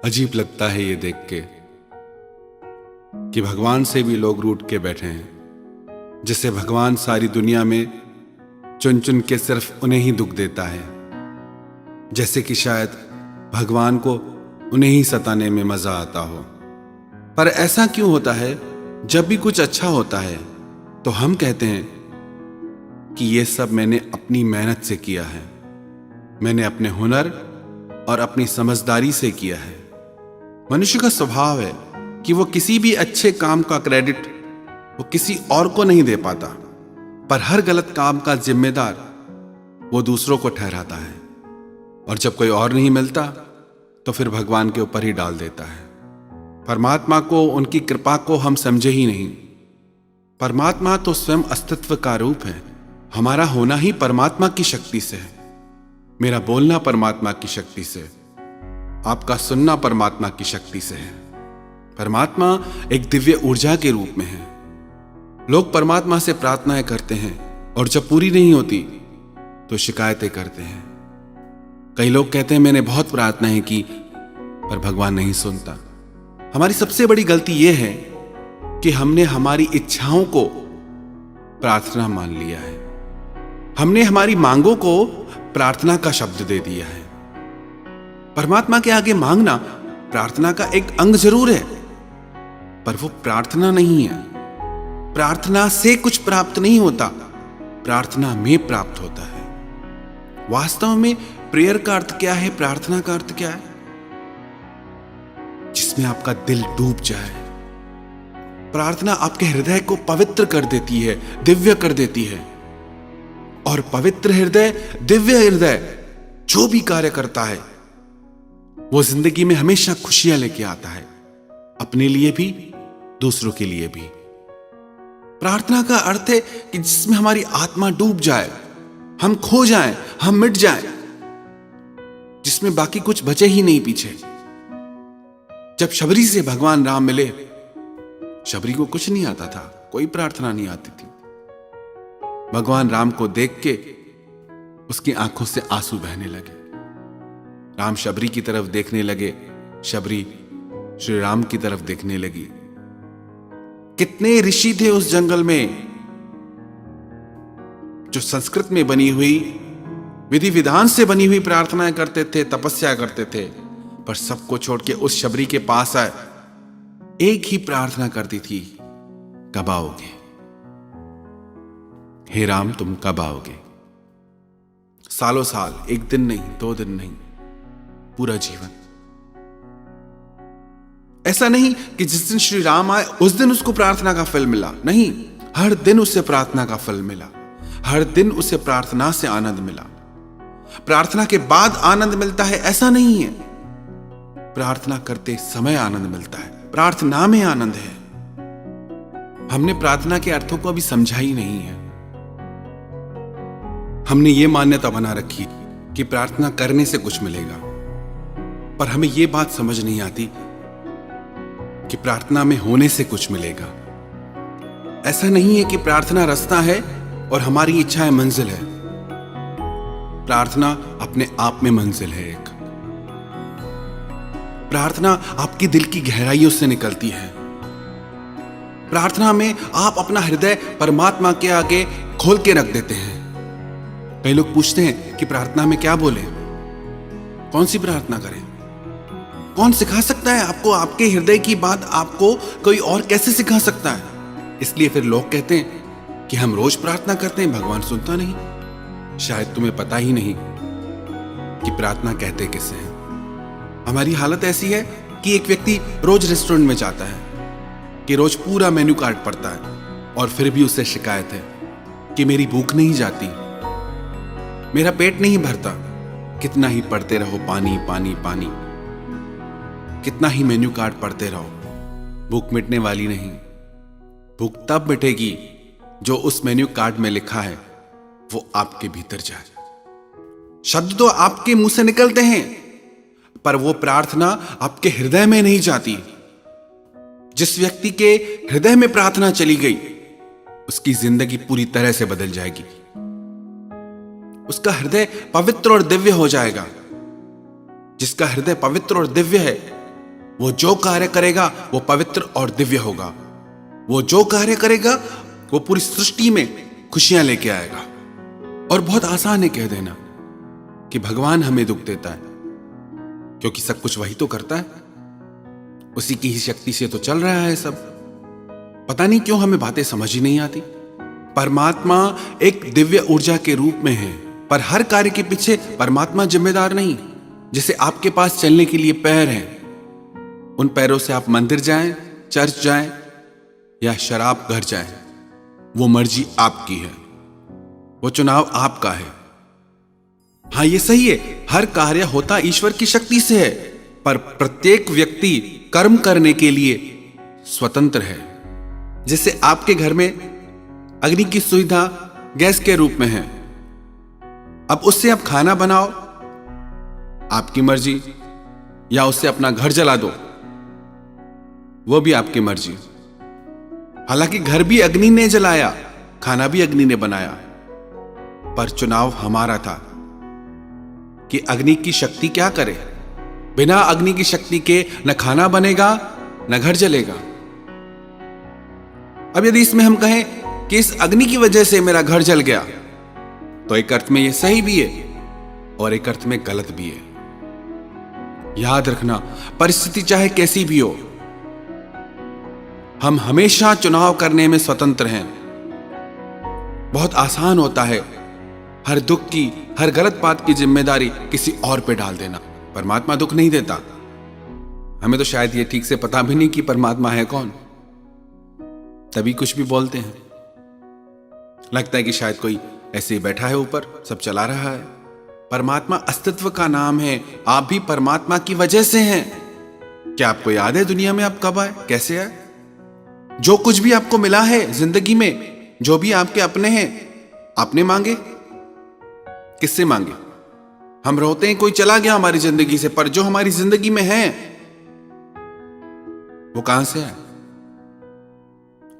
अजीब लगता है ये देख के कि भगवान से भी लोग रूठ के बैठे हैं। जिसे भगवान सारी दुनिया में चुन चुन के सिर्फ उन्हें ही दुख देता है, जैसे कि शायद भगवान को उन्हें ही सताने में मजा आता हो। पर ऐसा क्यों होता है? जब भी कुछ अच्छा होता है तो हम कहते हैं कि ये सब मैंने अपनी मेहनत से किया है, मैंने अपने हुनर और अपनी समझदारी से किया है। मनुष्य का स्वभाव है कि वो किसी भी अच्छे काम का क्रेडिट वो किसी और को नहीं दे पाता, पर हर गलत काम का जिम्मेदार वो दूसरों को ठहराता है, और जब कोई और नहीं मिलता तो फिर भगवान के ऊपर ही डाल देता है। परमात्मा को, उनकी कृपा को हम समझे ही नहीं। परमात्मा तो स्वयं अस्तित्व का रूप है। हमारा होना ही परमात्मा की शक्ति से है। मेरा बोलना परमात्मा की शक्ति से, आपका सुनना परमात्मा की शक्ति से है। परमात्मा एक दिव्य ऊर्जा के रूप में है। लोग परमात्मा से प्रार्थनाएं करते हैं और जब पूरी नहीं होती तो शिकायतें करते हैं। कई लोग कहते हैं मैंने बहुत प्रार्थनाएं की पर भगवान नहीं सुनता। हमारी सबसे बड़ी गलती यह है कि हमने हमारी इच्छाओं को प्रार्थना मान लिया है। हमने हमारी मांगों को प्रार्थना का शब्द दे दिया है। परमात्मा के आगे मांगना प्रार्थना का एक अंग जरूर है, पर वो प्रार्थना नहीं है। प्रार्थना से कुछ प्राप्त नहीं होता, प्रार्थना में प्राप्त होता है। वास्तव में प्रेयर का अर्थ क्या है, प्रार्थना का अर्थ क्या है? जिसमें आपका दिल डूब जाए। प्रार्थना आपके हृदय को पवित्र कर देती है, दिव्य कर देती है। और पवित्र हृदय, दिव्य हृदय जो भी कार्य करता है वो जिंदगी में हमेशा खुशियां लेके आता है, अपने लिए भी दूसरों के लिए भी। प्रार्थना का अर्थ है कि जिसमें हमारी आत्मा डूब जाए, हम खो जाएं, हम मिट जाएं, जिसमें बाकी कुछ बचे ही नहीं पीछे। जब शबरी से भगवान राम मिले, शबरी को कुछ नहीं आता था, कोई प्रार्थना नहीं आती थी। भगवान राम को देख के उसकी आंखों से आंसू बहने लगे। राम शबरी की तरफ देखने लगे, शबरी श्री राम की तरफ देखने लगी। कितने ऋषि थे उस जंगल में जो संस्कृत में बनी हुई, विधि विधान से बनी हुई प्रार्थनाएं करते थे, तपस्या करते थे, पर सबको छोड़ के उस शबरी के पास आए। एक ही प्रार्थना करती थी, कब आओगे हे राम, तुम कब आओगे? सालों साल, एक दिन नहीं, 2 दिन नहीं, पूरा जीवन। ऐसा नहीं कि जिस दिन श्री राम आए उस दिन उसको प्रार्थना का फल मिला, नहीं, हर दिन उसे प्रार्थना का फल मिला। हर दिन उसे प्रार्थना से आनंद मिला। प्रार्थना के बाद आनंद मिलता है ऐसा नहीं है, प्रार्थना करते समय आनंद मिलता है। प्रार्थना में आनंद है। हमने प्रार्थना के अर्थों को अभी समझा ही नहीं है। हमने ये मान्यता बना रखी कि प्रार्थना करने से कुछ मिलेगा, पर हमें ये बात समझ नहीं आती कि प्रार्थना में होने से कुछ मिलेगा। ऐसा नहीं है कि प्रार्थना रास्ता है और हमारी इच्छाएं मंजिल है। प्रार्थना अपने आप में मंजिल है एक। प्रार्थना आपकी दिल की गहराइयों से निकलती है। प्रार्थना में आप अपना हृदय परमात्मा के आगे खोल के रख देते हैं। कई लोग पूछते हैं कि प्रार्थना में क्या बोले, कौन सी प्रार्थना करें? कौन सिखा सकता है आपको? आपके हृदय की बात आपको कोई और कैसे सिखा सकता है? इसलिए फिर लोग कहते हैं कि हम रोज प्रार्थना करते हैं, भगवान सुनता नहीं। शायद तुम्हें पता ही नहीं कि प्रार्थना कहते किसे हैं। हमारी हालत ऐसी है कि एक व्यक्ति रोज रेस्टोरेंट में जाता है, कि रोज पूरा मेन्यू कार्ड पढ़ता है, और फिर भी उसे शिकायत है कि मेरी भूख नहीं जाती, मेरा पेट नहीं भरता। कितना ही पढ़ते रहो, पानी पानी पानी, कितना ही मेन्यू कार्ड पढ़ते रहो, भूख मिटने वाली नहीं। भूख तब मिटेगी जो उस मेन्यू कार्ड में लिखा है वो आपके भीतर जाए। शब्द तो आपके मुंह से निकलते हैं, पर वो प्रार्थना आपके हृदय में नहीं जाती। जिस व्यक्ति के हृदय में प्रार्थना चली गई, उसकी जिंदगी पूरी तरह से बदल जाएगी। उसका हृदय पवित्र और दिव्य हो जाएगा। जिसका हृदय पवित्र और दिव्य है वो जो कार्य करेगा वो पवित्र और दिव्य होगा। वो जो कार्य करेगा वो पूरी सृष्टि में खुशियां लेके आएगा। और बहुत आसान है कह देना कि भगवान हमें दुख देता है, क्योंकि सब कुछ वही तो करता है, उसी की ही शक्ति से तो चल रहा है सब। पता नहीं क्यों हमें बातें समझ ही नहीं आती। परमात्मा एक दिव्य ऊर्जा के रूप में है, पर हर कार्य के पीछे परमात्मा जिम्मेदार नहीं। जैसे आपके पास चलने के लिए पैर हैं, उन पैरों से आप मंदिर जाएं, चर्च जाएं या शराब घर जाएं, वो मर्जी आपकी है, वो चुनाव आपका है। हाँ, ये सही है, हर कार्य होता ईश्वर की शक्ति से है, पर प्रत्येक व्यक्ति कर्म करने के लिए स्वतंत्र है। जैसे आपके घर में अग्नि की सुविधा गैस के रूप में है, अब उससे आप खाना बनाओ, आपकी मर्जी, या उससे अपना घर जला दो, वो भी आपकी मर्जी। हालांकि घर भी अग्नि ने जलाया, खाना भी अग्नि ने बनाया, पर चुनाव हमारा था कि अग्नि की शक्ति क्या करे। बिना अग्नि की शक्ति के न खाना बनेगा न घर जलेगा। अब यदि इसमें हम कहें कि इस अग्नि की वजह से मेरा घर जल गया, तो एक अर्थ में यह सही भी है और एक अर्थ में गलत भी है। याद रखना, परिस्थिति चाहे कैसी भी हो, हम हमेशा चुनाव करने में स्वतंत्र हैं। बहुत आसान होता है हर दुख की, हर गलत बात की जिम्मेदारी किसी और पे डाल देना। परमात्मा दुख नहीं देता। हमें तो शायद ये ठीक से पता भी नहीं कि परमात्मा है कौन, तभी कुछ भी बोलते हैं। लगता है कि शायद कोई ऐसे ही बैठा है ऊपर, सब चला रहा है। परमात्मा अस्तित्व का नाम है। आप भी परमात्मा की वजह से हैं। क्या आपको याद है दुनिया में आप कब आए, कैसे आए? जो कुछ भी आपको मिला है जिंदगी में, जो भी आपके अपने हैं, आपने मांगे? किससे मांगे? हम रोते हैं कोई चला गया हमारी जिंदगी से, पर जो हमारी जिंदगी में है वो कहां से आए?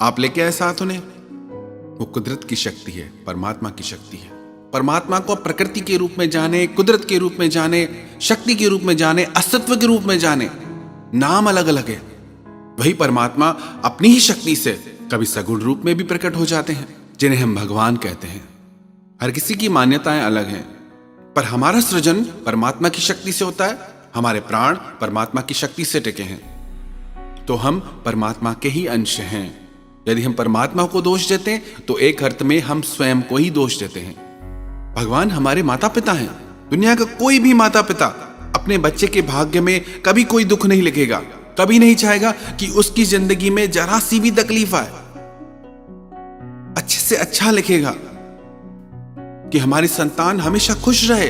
आप लेके आए साथ उन्हें? वो कुदरत की शक्ति है, परमात्मा की शक्ति है। परमात्मा को प्रकृति के रूप में जाने, कुदरत के रूप में जाने, शक्ति के रूप में जाने, अस्तित्व के रूप में जाने। नाम अलग अलग है, वही परमात्मा अपनी ही शक्ति से कभी सगुण रूप में भी प्रकट हो जाते हैं, जिन्हें हम भगवान कहते हैं। हर किसी की मान्यताएं अलग हैं, पर हमारा सृजन परमात्मा की शक्ति से होता है। हमारे प्राण परमात्मा की शक्ति से टिके हैं, तो हम परमात्मा के ही अंश हैं। यदि हम परमात्मा को दोष देते हैं तो एक अर्थ में हम स्वयं को ही दोष देते हैं। भगवान हमारे माता पिता हैं। दुनिया का कोई भी माता पिता अपने बच्चे के भाग्य में कभी कोई दुख नहीं लिखेगा, कभी नहीं चाहेगा कि उसकी जिंदगी में जरा सी भी तकलीफ आए। अच्छे से अच्छा लिखेगा कि हमारी संतान हमेशा खुश रहे,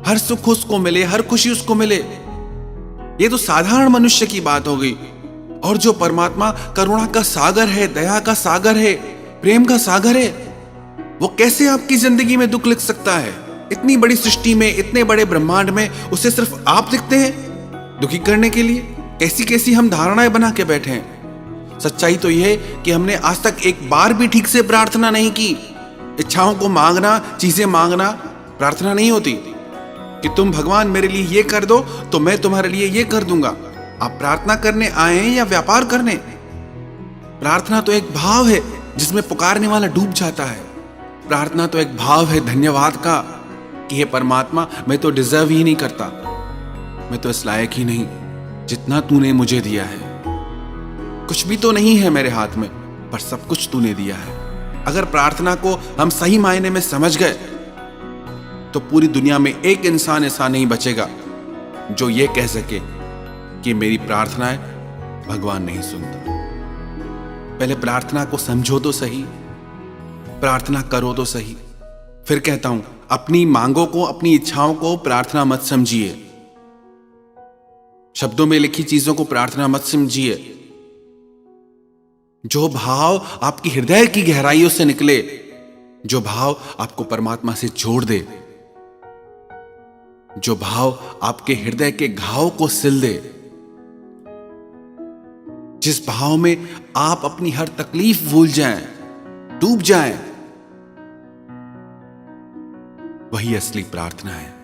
हर सुख उसको मिले, हर खुशी उसको मिले। ये तो साधारण मनुष्य की बात हो गई। और जो परमात्मा करुणा का सागर है, दया का सागर है, प्रेम का सागर है, वो कैसे आपकी जिंदगी में दुख लिख सकता है? इतनी बड़ी सृष्टि में, इतने बड़े ब्रह्मांड में उसे सिर्फ आप दिखते हैं दुखी करने के लिए। कैसी कैसी हम धारणाएं बना के बैठे हैं। सच्चाई तो यह है कि हमने आज तक एक बार भी ठीक से प्रार्थना नहीं की। इच्छाओं को मांगना, चीजें मांगना प्रार्थना नहीं होती कि तुम भगवान मेरे लिए ये कर दो तो मैं तुम्हारे लिए ये कर दूंगा। आप प्रार्थना करने आए हैं या व्यापार करने? प्रार्थना तो एक भाव है जिसमें पुकारने वाला डूब जाता है। प्रार्थना तो एक भाव है धन्यवाद का कि हे परमात्मा, मैं तो डिजर्व ही नहीं करता, मैं तो इस लायक ही नहीं जितना तूने मुझे दिया है। कुछ भी तो नहीं है मेरे हाथ में, पर सब कुछ तूने दिया है। अगर प्रार्थना को हम सही मायने में समझ गए तो पूरी दुनिया में एक इंसान ऐसा नहीं बचेगा जो ये कह सके कि मेरी प्रार्थनाएं भगवान नहीं सुनता। पहले प्रार्थना को समझो तो सही, प्रार्थना करो तो सही। फिर कहता हूं, अपनी मांगों को, अपनी इच्छाओं को प्रार्थना मत समझिए। शब्दों में लिखी चीजों को प्रार्थना मत समझिए। जो भाव आपकी हृदय की गहराइयों से निकले, जो भाव आपको परमात्मा से जोड़ दे, जो भाव आपके हृदय के घाव को सिल दे, जिस भाव में आप अपनी हर तकलीफ भूल जाएं, डूब जाएं, वही असली प्रार्थना है।